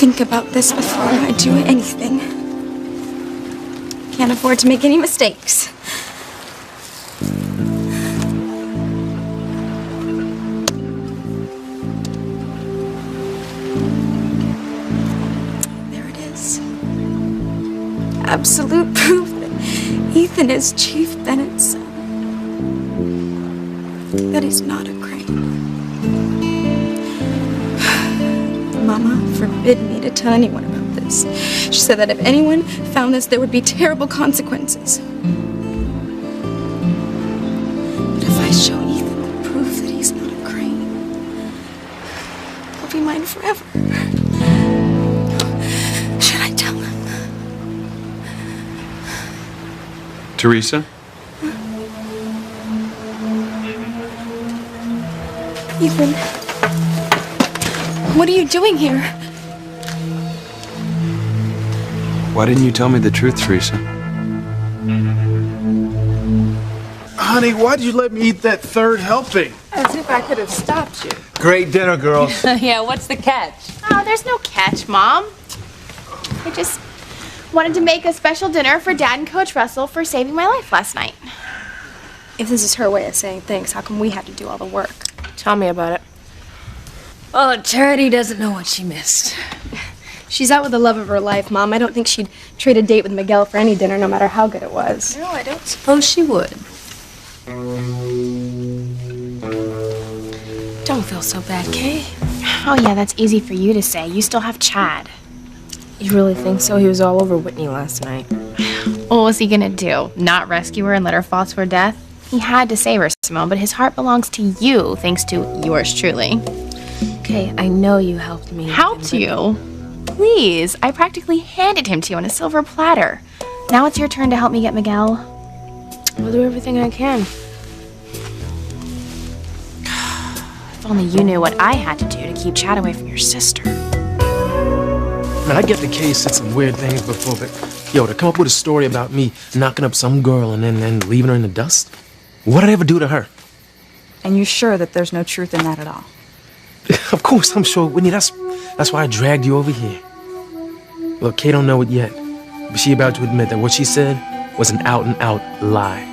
think about this before I do anything. Can't afford to make any mistakes. There it is. Absolute proof that Ethan is Chief Bennett's son. That he's not a crane. Mama forbid me to tell anyone about this. She said that if anyone found this, there would be terrible consequences. But if I show Ethan the proof that he's not a crane, he'll be mine forever. Should I tell him? Teresa? Ethan, what are you doing here? Why didn't you tell me the truth, Teresa? Honey, why did you let me eat that third helping? As if I could have stopped you. Great dinner, girls. Yeah, what's the catch? Oh, there's no catch, Mom. I just wanted to make a special dinner for Dad and Coach Russell for saving my life last night. If this is her way of saying thanks, how come we had to do all the work? Tell me about it. Oh, Charity doesn't know what she missed. She's out with the love of her life, Mom. I don't think she'd trade a date with Miguel for any dinner, no matter how good it was. No, I don't suppose she would. Don't feel so bad, Kay. Oh, yeah, that's easy for you to say. You still have Chad. You really think so? He was all over Whitney last night. What was he gonna do? Not rescue her and let her fall to her death? He had to save her, Simone, but his heart belongs to you, thanks to yours truly. Okay, I know you helped me. Helped you? Please, I practically handed him to you on a silver platter. Now it's your turn to help me get Miguel. I'll do everything I can. If only you knew what I had to do to keep Chad away from your sister. Man, I get the case said some weird things before, but yo, to come up with a story about me knocking up some girl and then leaving her in the dust? What did I ever do to her? And you're sure that there's no truth in that at all? Of course, I'm sure, Whitney. That's why I dragged you over here. Look, Kay don't know it yet, but she about to admit that what she said was an out-and-out lie.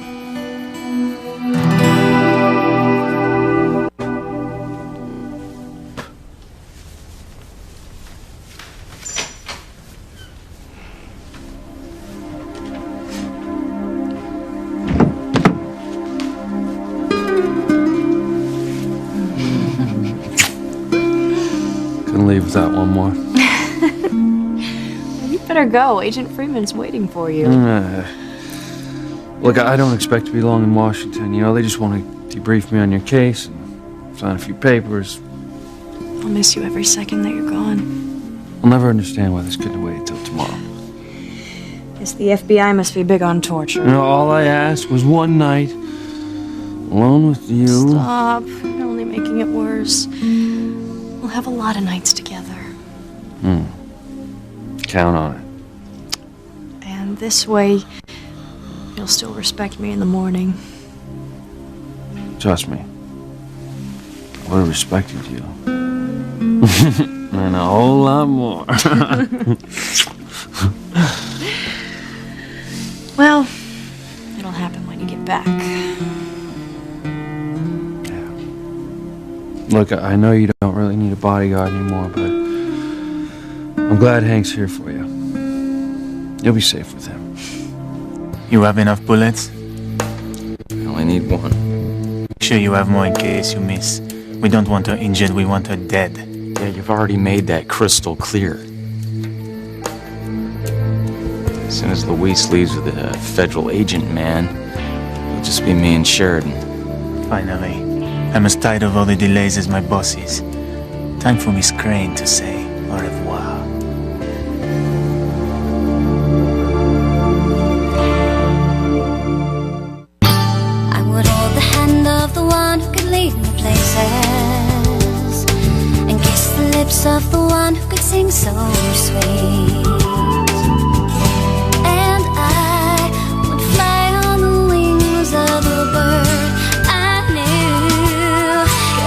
Leave without one more. You better go. Agent Freeman's waiting for you. Look, I don't expect to be long in Washington. You know, they just want to debrief me on your case and sign a few papers. I'll miss you every second that you're gone. I'll never understand why this couldn't wait until tomorrow. Guess the FBI must be big on torture. You know, all I asked was one night alone with you. Stop. You're only making it worse. We'll have a lot of nights together. Count on it. And this way, you'll still respect me in the morning. Trust me. I would have respected you. And a whole lot more. Well, it'll happen when you get back. Look, I know you don't really need a bodyguard anymore, but I'm glad Hank's here for you. You'll be safe with him. You have enough bullets? I only need one. Sure you have more in case you miss. We don't want her injured, we want her dead. Yeah, you've already made that crystal clear. As soon as Luis leaves with a federal agent, man, it'll just be me and Sheridan. Finally. I'm as tired of all the delays as my boss is. Time for Miss Crane to say au revoir. I would hold the hand of the one who could lead me places and kiss the lips of the one who could sing so sweet. And I would fly on the wings of a bird I knew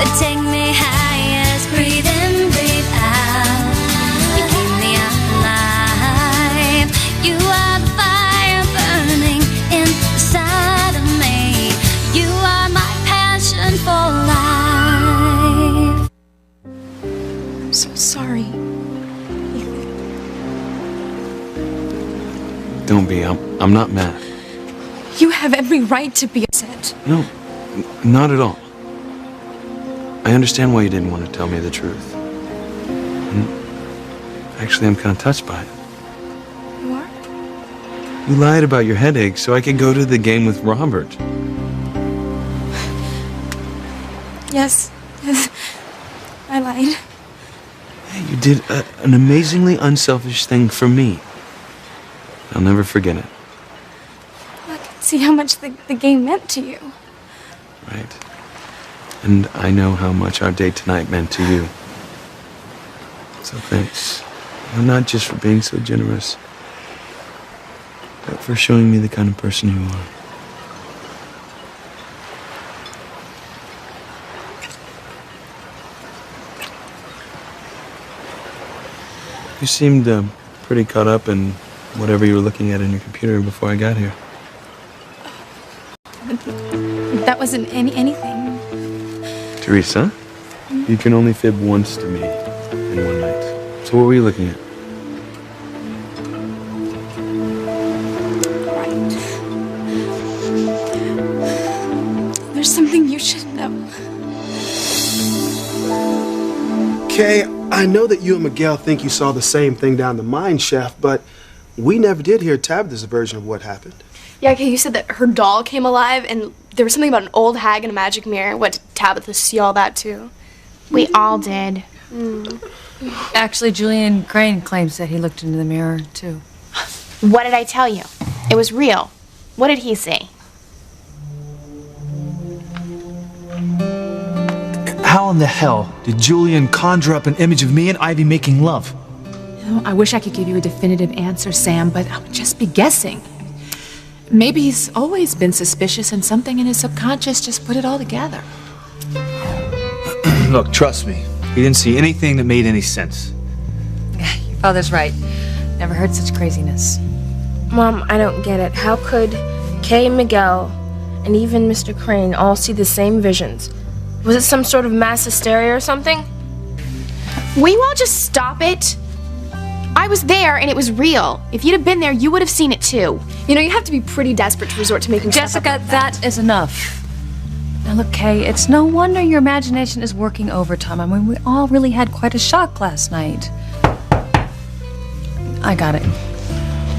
could take me high as breathe in, breathe out. Don't be. I'm not mad. You have every right to be upset. No, not at all. I understand why you didn't want to tell me the truth. And actually, I'm kind of touched by it. You are? You lied about your headache so I could go to the game with Robert. Yes. I lied. You did an amazingly unselfish thing for me. I'll never forget it. I can see how much the game meant to you. Right. And I know how much our date tonight meant to you. So thanks. And not just for being so generous, but for showing me the kind of person you are. You seemed pretty caught up in whatever you were looking at in your computer before I got here. That wasn't anything. Teresa, you can only fib once to me in one night. So what were you looking at? Right. There's something you should know. Kay, I know that you and Miguel think you saw the same thing down the mine shaft, but we never did hear Tabitha's version of what happened. Yeah, okay, you said that her doll came alive, and there was something about an old hag and a magic mirror. What, did Tabitha see all that too? We all did. Actually, Julian Crane claims that he looked into the mirror, too. What did I tell you? It was real. What did he say? How in the hell did Julian conjure up an image of me and Ivy making love? You know, I wish I could give you a definitive answer, Sam, but I would just be guessing. Maybe he's always been suspicious and something in his subconscious just put it all together. Look, trust me. He didn't see anything that made any sense. Your father's right. Never heard such craziness. Mom, I don't get it. How could Kay, Miguel, and even Mr. Crane all see the same visions? Was it some sort of mass hysteria or something? Will you all just stop it? I was there and it was real. If you'd have been there, you would have seen it too. You know, you have to be pretty desperate to resort to making stuff up Jessica, like that. that is enough. Now look, Kay, it's no wonder your imagination is working overtime. I mean, we all really had quite a shock last night. I got it.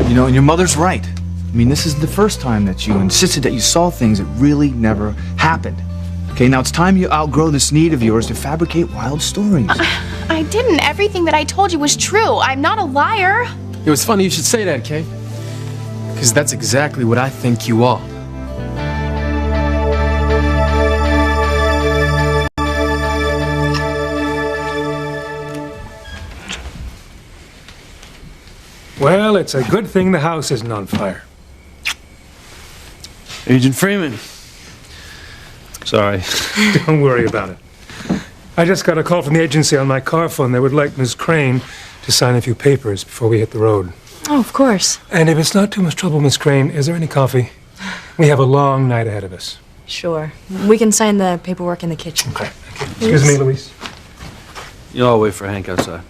You know, and your mother's right. I mean, this is the first time that you insisted that you saw things that really never happened. Okay, now it's time you outgrow this need of yours to fabricate wild stories. I didn't. Everything that I told you was true. I'm not a liar. It was funny you should say that, Kay. Because that's exactly what I think you are. Well, it's a good thing the house isn't on fire. Agent Freeman. Sorry. Don't worry about it. I just got a call from the agency on my car phone. They would like Ms. Crane to sign a few papers before we hit the road. Oh, of course. And if it's not too much trouble, Miss Crane, is there any coffee? We have a long night ahead of us. Sure. We can sign the paperwork in the kitchen. Okay. Excuse me, Louise. You all wait for Hank outside.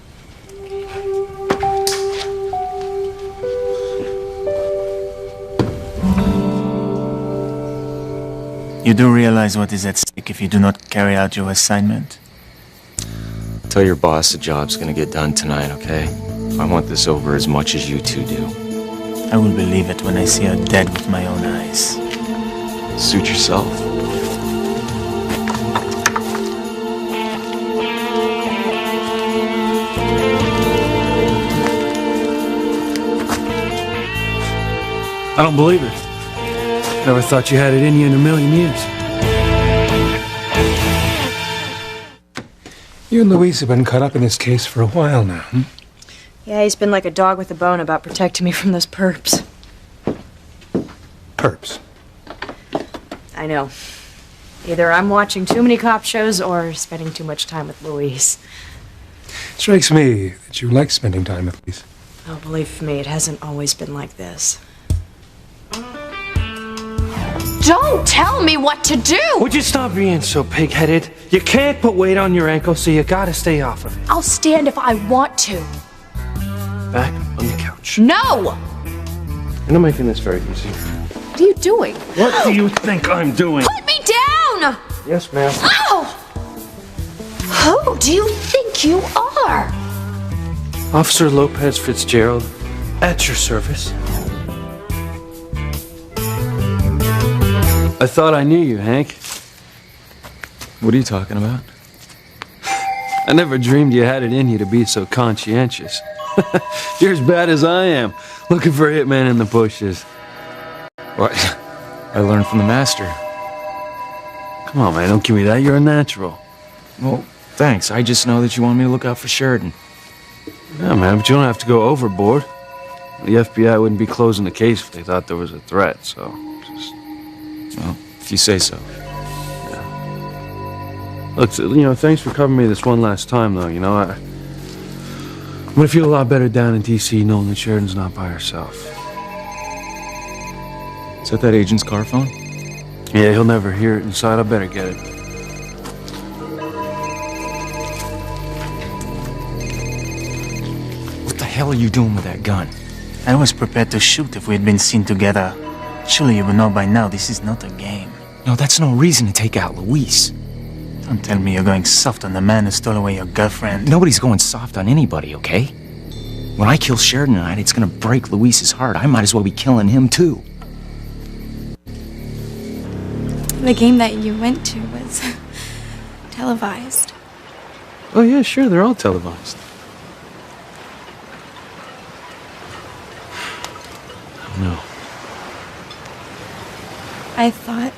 You do realize what is at stake if you do not carry out your assignment? Tell your boss the job's gonna get done tonight, okay? I want this over as much as you two do. I will believe it when I see her dead with my own eyes. Suit yourself. I don't believe it. Never thought you had it in you in a million years. You and Louise have been caught up in this case for a while now. Yeah, he's been like a dog with a bone about protecting me from those perps. Perps. I know. Either I'm watching too many cop shows or spending too much time with Louise. Strikes me that you like spending time with Louise. Oh, believe me, it hasn't always been like this. Don't tell me what to do! Would you stop being so pig-headed? You can't put weight on your ankle, so you gotta stay off of it. I'll stand if I want to. Back on the couch. No! And I'm making this very easy. What are you doing? What do you think I'm doing? Put me down! Yes, ma'am. Ow! Who do you think you are? Officer Lopez Fitzgerald, at your service. I thought I knew you, Hank. What are you talking about? I never dreamed you had it in you to be so conscientious. You're as bad as I am, looking for a hitman in the bushes. What? I learned from the master. Come on, man, don't give me that. You're a natural. Well, thanks. I just know that you want me to look out for Sheridan. Yeah, man, but you don't have to go overboard. The FBI wouldn't be closing the case if they thought there was a threat, so just... Well, if you say so. Look, thanks for covering me this one last time, though. I'm gonna feel a lot better down in D.C. knowing that Sheridan's not by herself. Is that agent's car phone? Yeah, he'll never hear it inside. I better get it. What the hell are you doing with that gun? I was prepared to shoot if we had been seen together. Surely you would know by now this is not a game. No, that's no reason to take out Luis. Don't tell me you're going soft on the man who stole away your girlfriend. Nobody's going soft on anybody, okay? When I kill Sheridan tonight, it's gonna break Luis's heart. I might as well be killing him, too. The game that you went to was televised. Oh, yeah, sure, they're all televised. No. I thought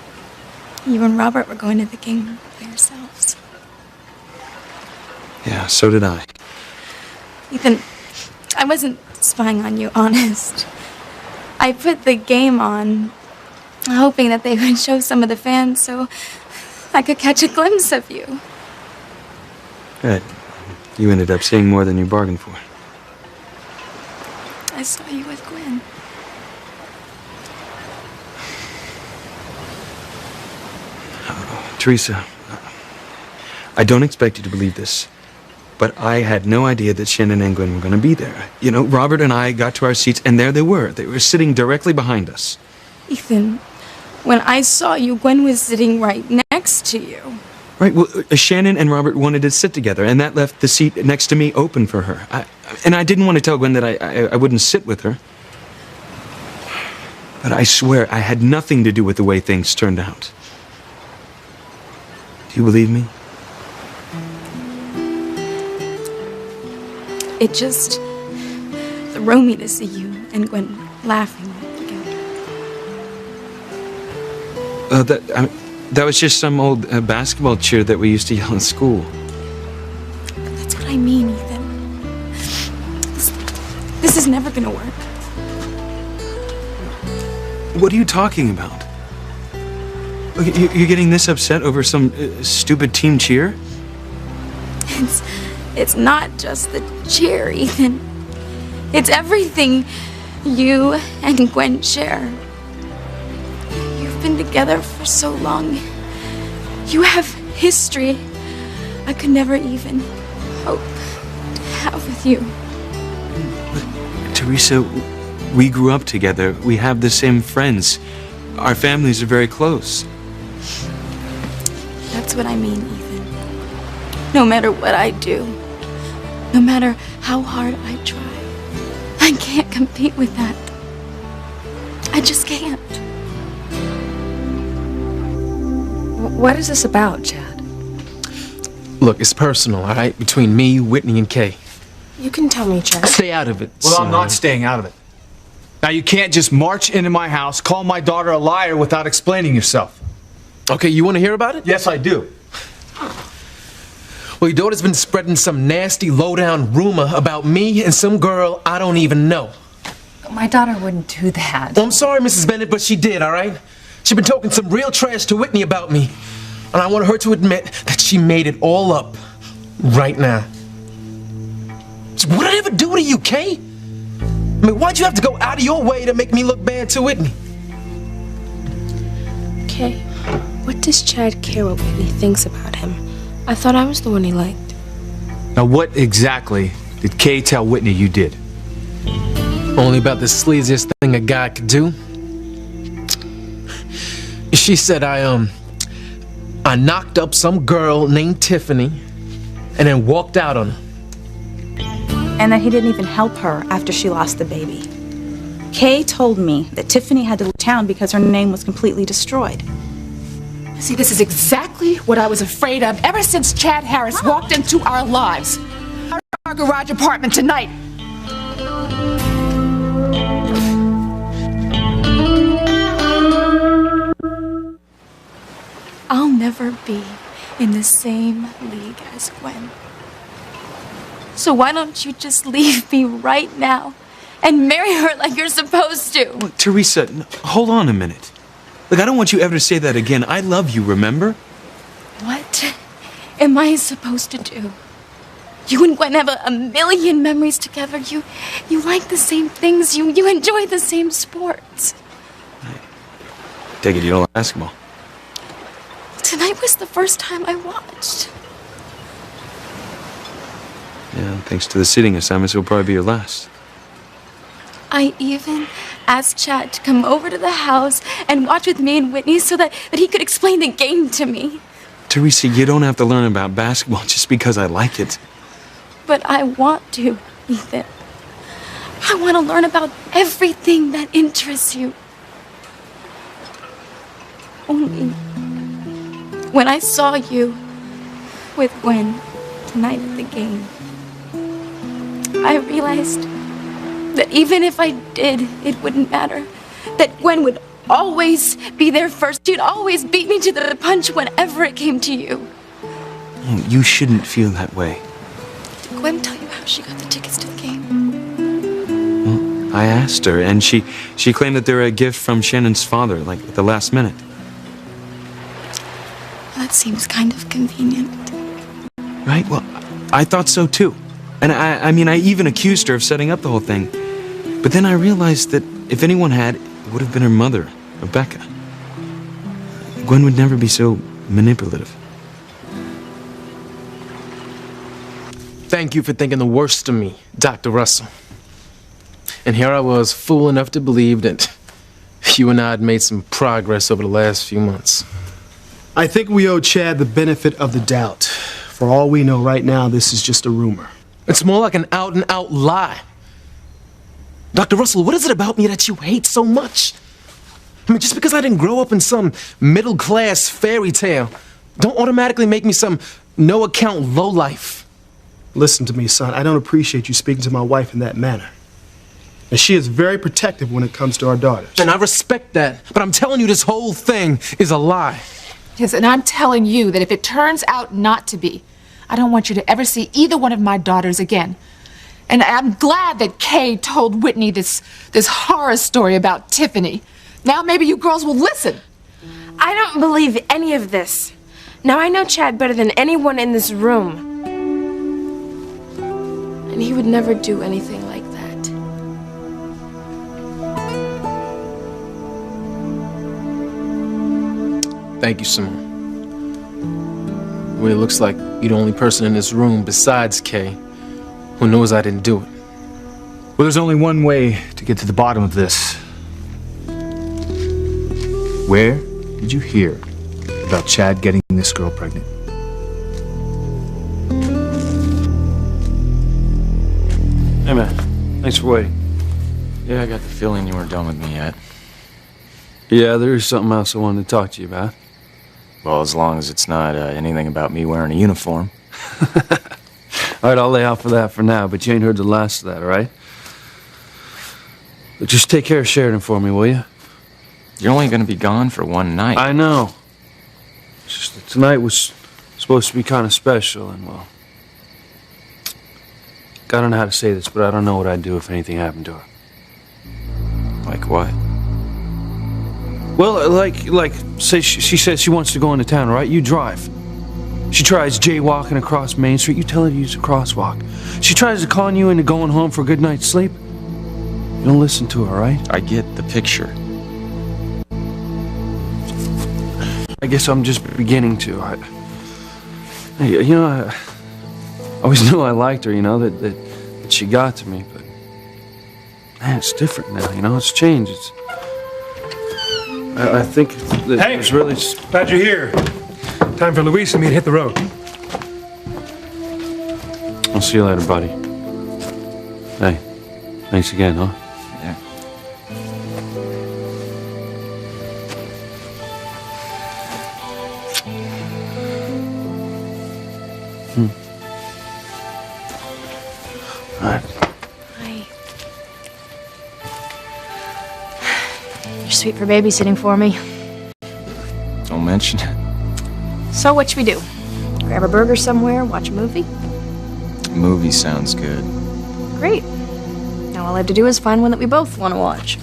you and Robert were going to the game by yourselves. Yeah, so did I. Ethan, I wasn't spying on you, honest. I put the game on, hoping that they would show some of the fans so I could catch a glimpse of you. Good. You ended up seeing more than you bargained for. I saw you with Gwen. Teresa, I don't expect you to believe this, but I had no idea that Shannon and Gwen were going to be there. Robert and I got to our seats, and there they were. They were sitting directly behind us. Ethan, when I saw you, Gwen was sitting right next to you. Right, well, Shannon and Robert wanted to sit together, and that left the seat next to me open for her. And I didn't want to tell Gwen that I wouldn't sit with her. But I swear, I had nothing to do with the way things turned out. Do you believe me? It just threw me to see you and Gwen laughing together. That was just some old basketball cheer that we used to yell in school. But that's what I mean, Ethan. This is never gonna work. What are you talking about? You're getting this upset over some stupid team cheer? It's not just the cheer, Ethan. It's everything you and Gwen share. You've been together for so long. You have history I could never even hope to have with you. Teresa, we grew up together. We have the same friends. Our families are very close. That's what I mean, Ethan. No matter what I do, no matter how hard I try, I can't compete with that. I just can't. What is this about, Chad? Look, it's personal, all right? Between me, Whitney, and Kay. You can tell me, Chad. Stay out of it. Well, I'm not staying out of it. Now, you can't just march into my house, call my daughter a liar without explaining yourself. Okay, you want to hear about it? Yes, I do. Well, your daughter's been spreading some nasty, low-down rumor about me and some girl I don't even know. My daughter wouldn't do that. Well, I'm sorry, Mrs. Bennett, but she did, all right? She's been talking some real trash to Whitney about me. And I want her to admit that she made it all up right now. So what did I ever do to you, Kay? I mean, why'd you have to go out of your way to make me look bad to Whitney? Okay, what does Chad care what Whitney thinks about him? I thought I was the one he liked. Now, what exactly did Kay tell Whitney you did? Only about the sleaziest thing a guy could do. She said I knocked up some girl named Tiffany and then walked out on her. And that he didn't even help her after she lost the baby. Kay told me that Tiffany had to leave town because her name was completely destroyed. See, this is exactly what I was afraid of ever since Chad Harris walked into our lives. Our garage apartment tonight. I'll never be in the same league as Gwen. So why don't you just leave me right now and marry her like you're supposed to? Look, Teresa, hold on a minute. Look, I don't want you ever to say that again. I love you, remember? What am I supposed to do? You and Gwen have a million memories together. You like the same things. You enjoy the same sports. Take it you don't like basketball. Tonight was the first time I watched. Yeah, thanks to the sitting assignments, it'll probably be your last. I even asked Chad to come over to the house and watch with me and Whitney so that he could explain the game to me. Teresa, you don't have to learn about basketball just because I like it. But I want to, Ethan. I want to learn about everything that interests you. Only when I saw you with Gwen tonight at the game, I realized that even if I did, it wouldn't matter. That Gwen would always be there first. She'd always beat me to the punch whenever it came to you. Oh, you shouldn't feel that way. Did Gwen tell you how she got the tickets to the game? Well, I asked her, and she claimed that they're a gift from Shannon's father, like at the last minute. That seems kind of convenient. Right? Well, I thought so too. And I mean, I even accused her of setting up the whole thing. But then I realized that if anyone had, it would have been her mother, Rebecca. Gwen would never be so manipulative. Thank you for thinking the worst of me, Dr. Russell. And here I was, fool enough to believe that you and I had made some progress over the last few months. I think we owe Chad the benefit of the doubt. For all we know right now, this is just a rumor. It's more like an out-and-out lie. Dr. Russell, what is it about me that you hate so much? I mean, just because I didn't grow up in some middle-class fairy tale, don't automatically make me some no-account lowlife. Listen to me, son. I don't appreciate you speaking to my wife in that manner. And she is very protective when it comes to our daughters. And I respect that, but I'm telling you this whole thing is a lie. Yes, and I'm telling you that if it turns out not to be, I don't want you to ever see either one of my daughters again. And I'm glad that Kay told Whitney this horror story about Tiffany. Now maybe you girls will listen. I don't believe any of this. Now I know Chad better than anyone in this room. And he would never do anything like that. Thank you, Simone. Well, it looks like you're the only person in this room besides Kay who knows I didn't do it. Well, there's only one way to get to the bottom of this. Where did you hear about Chad getting this girl pregnant? Hey, man. Thanks for waiting. Yeah, I got the feeling you weren't done with me yet. Yeah, there's something else I wanted to talk to you about. Well, as long as it's not anything about me wearing a uniform. All right, I'll lay off of that for now, but you ain't heard the last of that, all right? But just take care of Sheridan for me, will you? You're only going to be gone for one night. I know. It's just that tonight was supposed to be kind of special, and well, I don't know how to say this, but I don't know what I'd do if anything happened to her. Like what? Well, like, say she says she wants to go into town, all right? You drive. She tries jaywalking across Main Street. You tell her to use a crosswalk. She tries to con you into going home for a good night's sleep. You don't listen to her, all right? I get the picture. I guess I'm just beginning to. I always knew I liked her, that she got to me, but Man, it's different now, you know? It's changed. I think that Hank! it's really... Glad you're here. Time for Luis and me to hit the road. I'll see you later, buddy. Hey, thanks again, huh? Yeah. All right. Hi. You're sweet for babysitting for me. Don't mention it. So what should we do? Grab a burger somewhere, watch a movie? Movie sounds good. Great. Now all I have to do is find one that we both want to watch.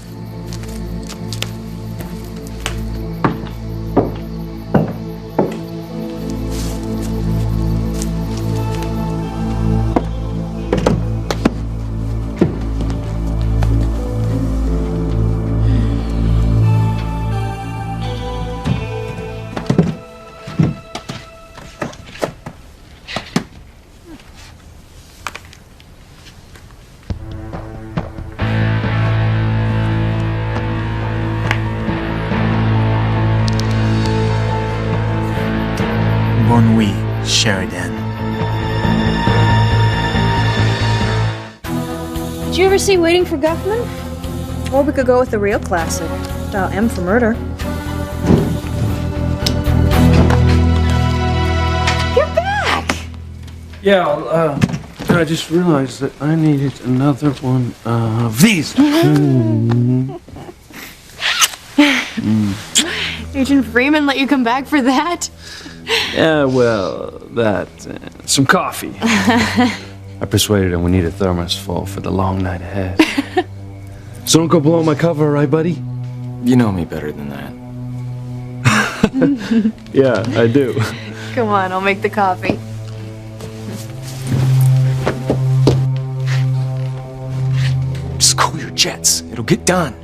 Bon nuit, Sheridan. Did you ever see Waiting for Guffman? Or we could go with the real classic. Dial M for Murder. You're back! Yeah, I just realized that I needed another one of these. Agent Freeman let you come back for that? Yeah, well, some coffee. I persuaded him we need a thermos full for the long night ahead. So don't go blow my cover, right, buddy? You know me better than that. Yeah, I do. Come on, I'll make the coffee. Just cool your jets. It'll get done.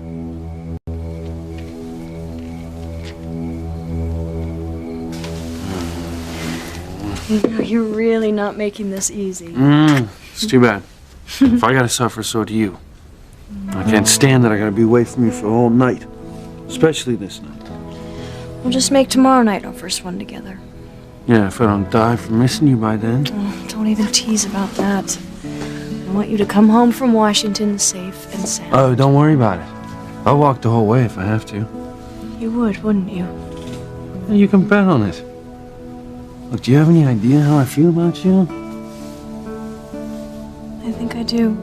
No, you're really not making this easy. It's too bad. If I gotta suffer, so do you. I can't stand that I gotta be away from you for a whole night. Especially this night. We'll just make tomorrow night our first one together. Yeah, if I don't die from missing you by then. Oh, don't even tease about that. I want you to come home from Washington safe and sound. Oh, don't worry about it. I'll walk the whole way if I have to. You would, wouldn't you? You can bet on it. Look, do you have any idea how I feel about you? I think I do.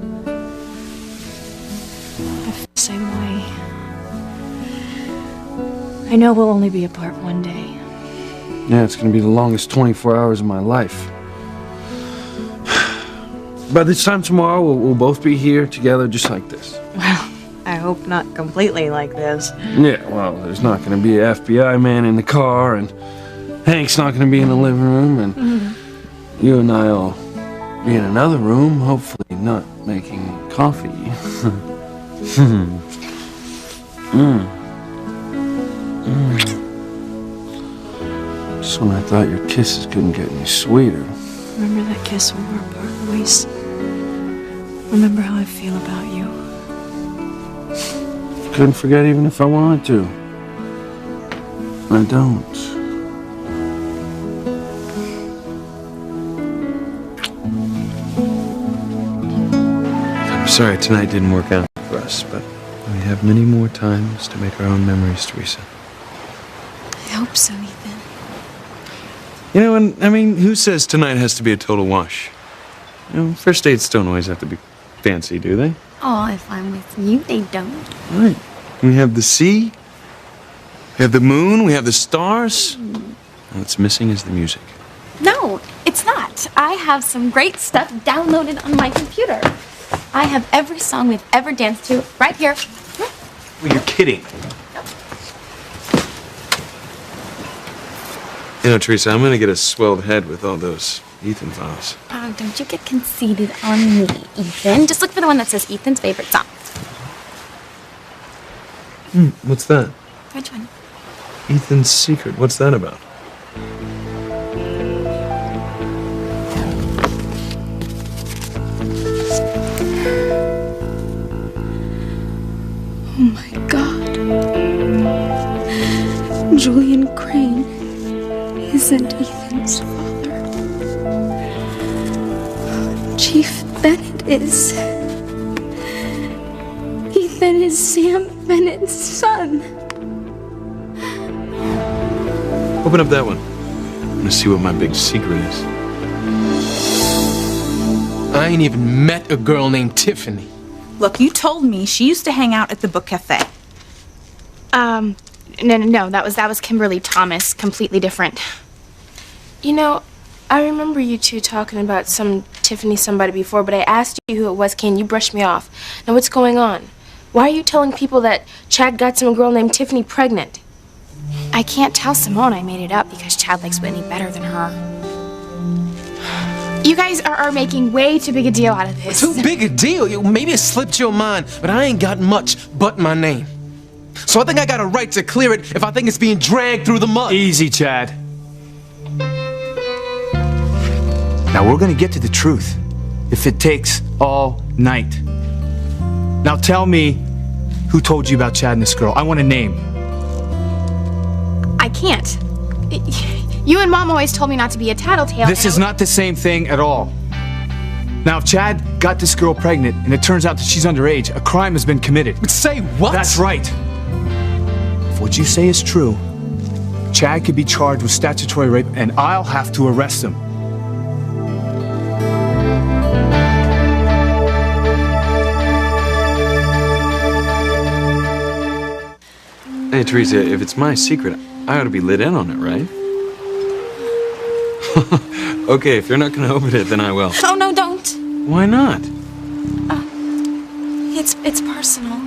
I feel the same way. I know we'll only be apart one day. Yeah, it's gonna be the longest 24 hours of my life. By this time tomorrow, we'll both be here together just like this. Well, I hope not completely like this. Yeah, well, there's not gonna be an FBI man in the car, and Hank's not gonna be in the living room, and you and I'll be in another room, hopefully not making coffee. Just when I thought your kisses couldn't get any sweeter. Remember that kiss when we were apart, Luis? Remember how I feel about you. Couldn't forget even if I wanted to. I don't. I'm sorry tonight didn't work out for us, but we have many more times to make our own memories, Teresa. I hope so, Ethan. You know, and I mean, who says tonight has to be a total wash? You know, first dates don't always have to be fancy, do they? Oh, if I'm with you, they don't. Right. We have the sea, we have the moon, we have the stars. And what's missing is the music. No, it's not. I have some great stuff downloaded on my computer. I have every song we've ever danced to right here. Well, you're kidding. You know, Teresa, I'm gonna get a swelled head with all those Ethan files. Oh, don't you get conceited on me, Ethan. Just look for the one that says Ethan's favorite song. What's that? Which one? Ethan's Secret. What's that about? Julian Crane isn't Ethan's father. Chief Bennett is. Ethan is Sam Bennett's son. Open up that one. I'm gonna see what my big secret is. I ain't even met a girl named Tiffany. Look, you told me she used to hang out at the book cafe. No, that was Kimberly Thomas, completely different. You know, I remember you two talking about some Tiffany somebody before, but I asked you who it was, Kane. You brushed me off. Now what's going on? Why are you telling people that Chad got some girl named Tiffany pregnant? I can't tell Simone I made it up because Chad likes Whitney better than her. You guys are making way too big a deal out of this. Too big a deal? Maybe it slipped your mind, but I ain't got much but my name. So I think I got a right to clear it if I think it's being dragged through the mud. Easy, Chad. Now we're gonna get to the truth, if it takes all night. Now tell me who told you about Chad and this girl. I want a name. I can't. You and Mom always told me not to be a tattletale. This is not the same thing at all. Now, if Chad got this girl pregnant and it turns out that she's underage, a crime has been committed. But say what? That's right. If what you say is true, Chad could be charged with statutory rape and I'll have to arrest him. Hey, Teresa, if it's my secret, I ought to be lit in on it, right? Okay, if you're not gonna open it, then I will. Oh, no, don't. Why not? It's personal.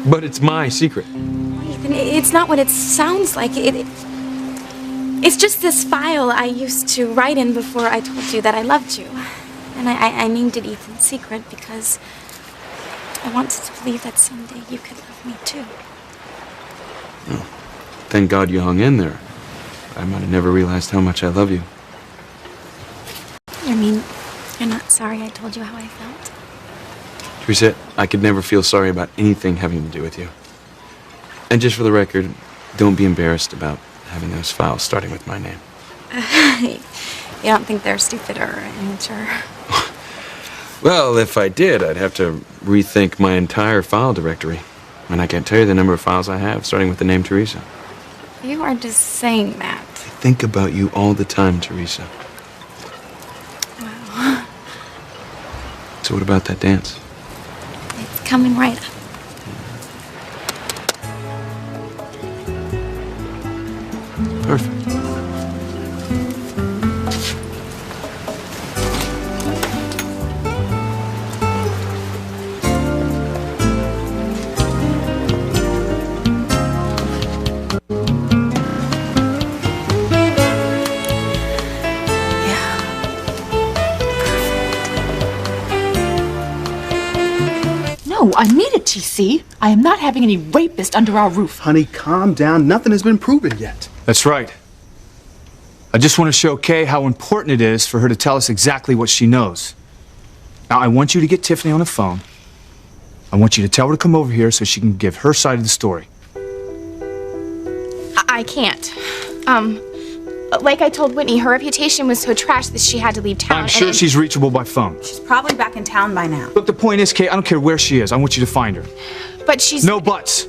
But it's my secret. Ethan, it's not what it sounds like. It's just this file I used to write in before I told you that I loved you. And I named it Ethan's Secret because I wanted to believe that someday you could love me too. Oh, thank God you hung in there. I might have never realized how much I love you. You mean you're not sorry I told you how I felt? Teresa, I could never feel sorry about anything having to do with you. And just for the record, don't be embarrassed about having those files starting with my name. You don't think they're stupid or immature? Well, if I did, I'd have to rethink my entire file directory. And I can't tell you the number of files I have, starting with the name Teresa. You are just saying that. I think about you all the time, Teresa. Wow. So what about that dance? It's coming right up. Perfect. No, I mean it, TC. I am not having any rapist under our roof. Honey, calm down. Nothing has been proven yet. That's right. I just want to show Kay how important it is for her to tell us exactly what she knows. Now, I want you to get Tiffany on the phone. I want you to tell her to come over here so she can give her side of the story. I can't. Like I told Whitney, her reputation was so trash that she had to leave town. I'm sure she's reachable by phone. She's probably back in town by now. Look, the point is, Kay, I don't care where she is. I want you to find her. But she's... No buts.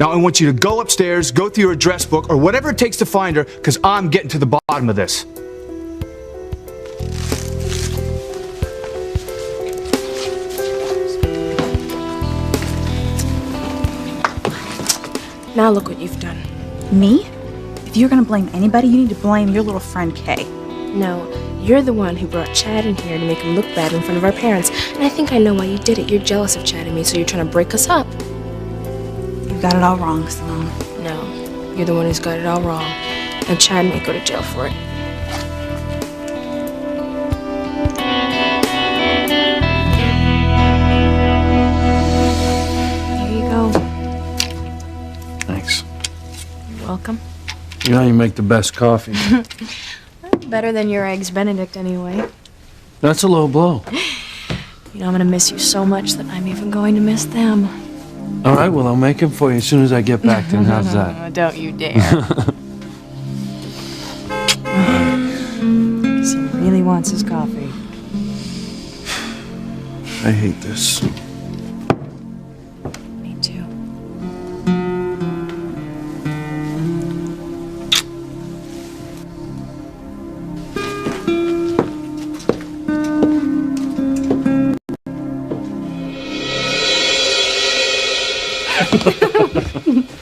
Now, I want you to go upstairs, go through your address book, or whatever it takes to find her, because I'm getting to the bottom of this. Now look what you've done. Me? If you're gonna blame anybody, you need to blame your little friend Kay. No, you're the one who brought Chad in here to make him look bad in front of our parents. And I think I know why you did it. You're jealous of Chad and me, so you're trying to break us up. You got it all wrong, Simone. No, you're the one who's got it all wrong. And Chad may go to jail for it. Here you go. Thanks. You're welcome. You know you make the best coffee. Better than your eggs Benedict, anyway. That's a low blow. You know, I'm gonna miss you so much that I'm even going to miss them. All right, well, I'll make him for you as soon as I get back to him. How's that? Don't you dare. He really wants his coffee. I hate this. Me too.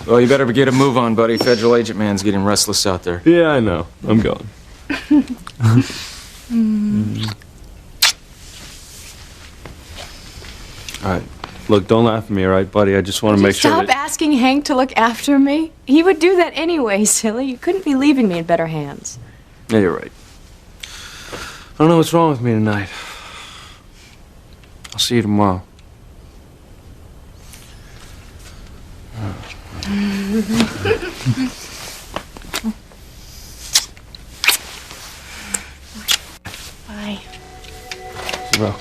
Well, you better get a move on, buddy. Federal agent man's getting restless out there. Yeah, I know. I'm going. All right. Look, don't laugh at me, all right, buddy? I just want to make sure Stop that... asking Hank to look after me. He would do that anyway, silly. You couldn't be leaving me in better hands. Yeah, you're right. I don't know what's wrong with me tonight. I'll see you tomorrow. Bye. Well.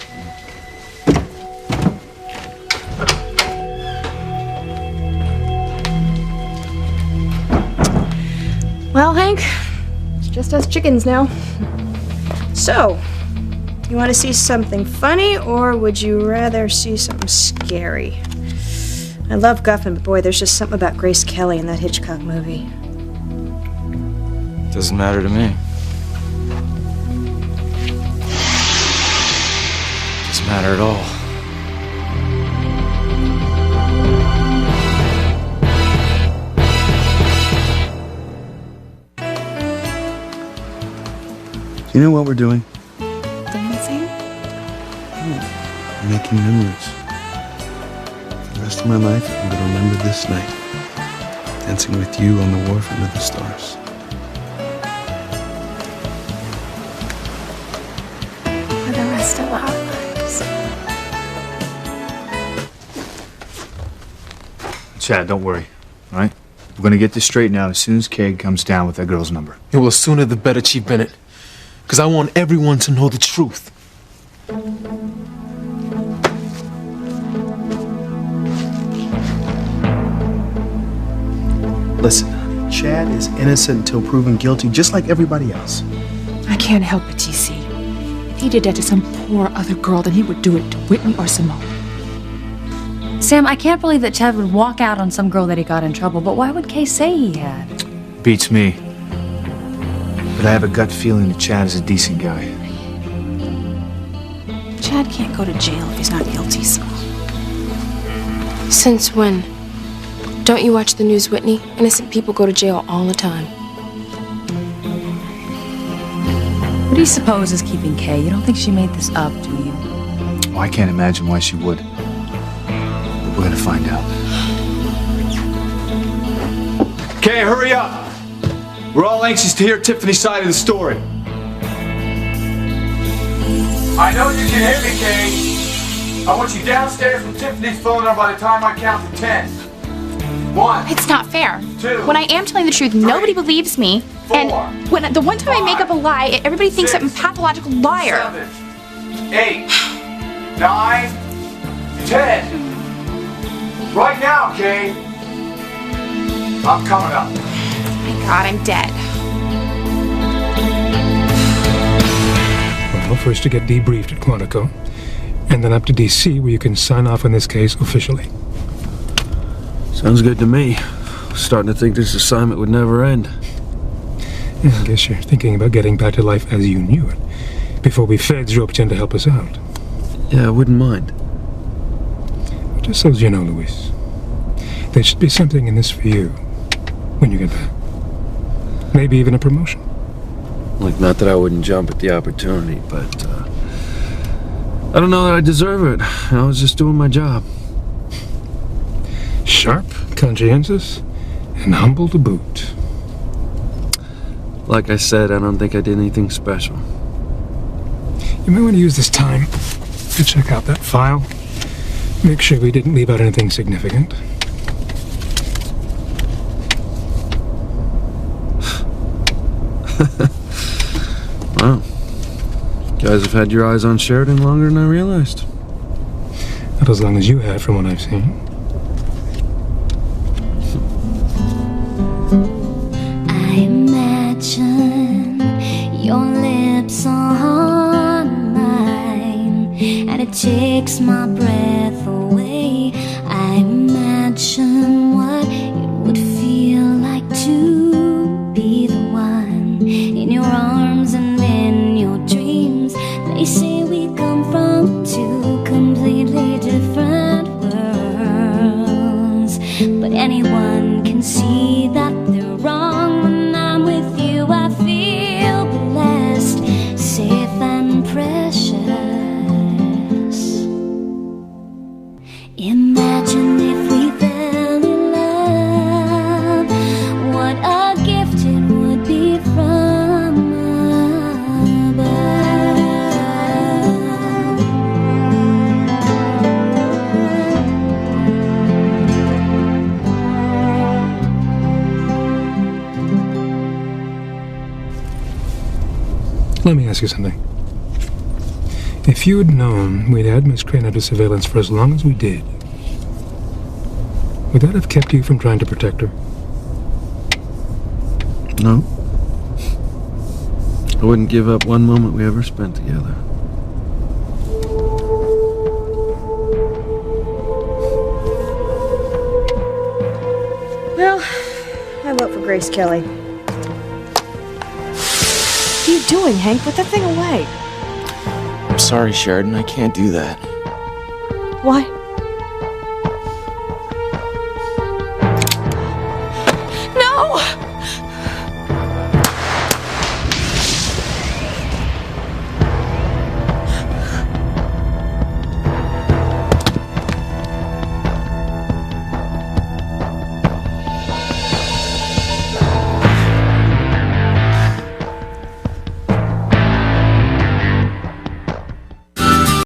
Well, Hank, it's just us chickens now. So, you want to see something funny, or would you rather see something scary? I love Guffin, but boy, there's just something about Grace Kelly in that Hitchcock movie. Doesn't matter to me. Doesn't matter at all. Do you know what we're doing? Dancing? Making memories. For the rest of my life, I'm going to remember this night. Dancing with you on the wharf under the stars. For the rest of our lives. Chad, don't worry, all right? We're gonna get this straightened out as soon as Kay comes down with that girl's number. Yeah, well, the sooner the better, Chief Bennett. Because I want everyone to know the truth. Listen, Chad is innocent until proven guilty, just like everybody else. I can't help it, TC. If he did that to some poor other girl, then he would do it to Whitney or Simone. Sam, I can't believe that Chad would walk out on some girl that he got in trouble, but why would Kay say he had? Beats me. But I have a gut feeling that Chad is a decent guy. Chad can't go to jail if he's not guilty, so. Since when? Don't you watch the news, Whitney? Innocent people go to jail all the time. What do you suppose is keeping Kay? You don't think she made this up, do you? Oh, I can't imagine why she would. But we're gonna find out. Kay, hurry up! We're all anxious to hear Tiffany's side of the story. I know you can hear me, Kay. I want you downstairs with Tiffany's phone number by the time I count to 10. 1. It's not fair. 2. When I am telling the truth, nobody believes me. 4. And when the one time I make up a lie, everybody thinks I'm a pathological liar. 7, 8, 9, 10. Right now, Kay. I'm coming up. My God, I'm dead. Well, first you get debriefed at Quantico, and then up to DC where you can sign off on this case officially. Sounds good to me. Starting to think this assignment would never end. Yeah, I guess you're thinking about getting back to life as you knew it, before we feds roped in to help us out. Yeah, I wouldn't mind. But just so you know, Luis, there should be something in this for you when you get back. Maybe even a promotion. Like, not that I wouldn't jump at the opportunity, but, I don't know that I deserve it. I was just doing my job. Sharp, conscientious, and humble to boot. Like I said, I don't think I did anything special. You may want to use this time to check out that file. Make sure we didn't leave out anything significant. Wow. You guys have had your eyes on Sheridan longer than I realized. Not as long as you have, from what I've seen. I imagine your lips on mine, and it takes my breath away. I imagine what it would feel like to be the one in your arms and in your dreams. They say we come from two completely different worlds, but anyone can see that they're wrong. When I'm with you, I feel blessed, safe and precious. Imagine if we fell in love, what a gift it would be from Let me ask you something. If you had known we'd had Miss Crane under surveillance for as long as we did, would that have kept you from trying to protect her? No. I wouldn't give up one moment we ever spent together. Well, I vote for Grace Kelly. What are you doing, Hank? Put that thing away. I'm sorry, Sheridan. I can't do that. Why? No!